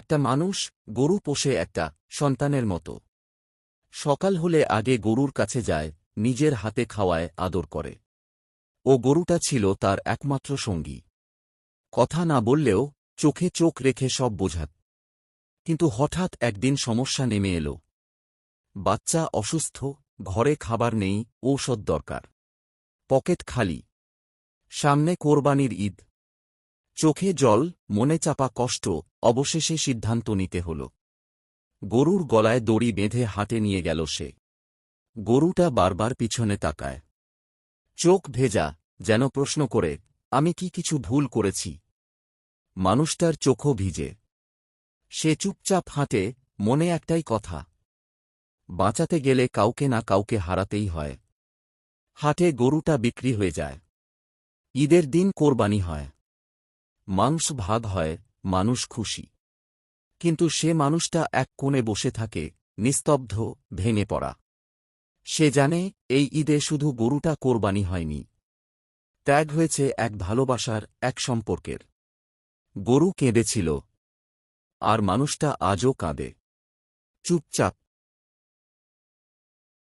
একটা মানুষ গরু পোষে একটা সন্তানের মতো। সকাল হলে আগে গরুর কাছে যায়, নিজের হাতে খাওয়ায়, আদর করে। ও গরুটা ছিল তার একমাত্র সঙ্গী। কথা না বললেও চোখে চোখ রেখে সব বোঝাত। কিন্তু হঠাৎ একদিন সমস্যা নেমে এলো। বাচ্চা অসুস্থ, ঘরে খাবার নেই, ঔষধ দরকার। পকেট খালি। সামনে কোরবানির ঈদ। চোখে জল, মনে চাপা কষ্ট। অবশেষে সিদ্ধান্ত নিতে হল। গরুর গলায় দড়ি বেঁধে হাটে নিয়ে গেল সে। গরুটা বারবার পিছনে তাকায়। চোখ ভেজা, যেন প্রশ্ন করে, আমি কি কিছু ভুল করেছি? মানুষটার চোখও ভিজে। সে চুপচাপ হাঁটে, মনে একটাই কথা, বাঁচাতে গেলে কাউকে না কাউকে হারাতেই হয়। হাটে গরুটা বিক্রি হয়ে যায়। ঈদের দিন কোরবানি হয়। মাংস ভাগ হয়, মানুষ খুশি। কিন্তু সে মানুষটা এক কোণে বসে থাকে, নিস্তব্ধ, ভেঙে পড়া। সে জানে এই ঈদে শুধু গরুটা কোরবানি হয়নি, ত্যাগ হয়েছে এক ভালোবাসার, এক সম্পর্কের। গরু কেঁদেছিল, আর মানুষটা আজও কাঁদে, চুপচাপ।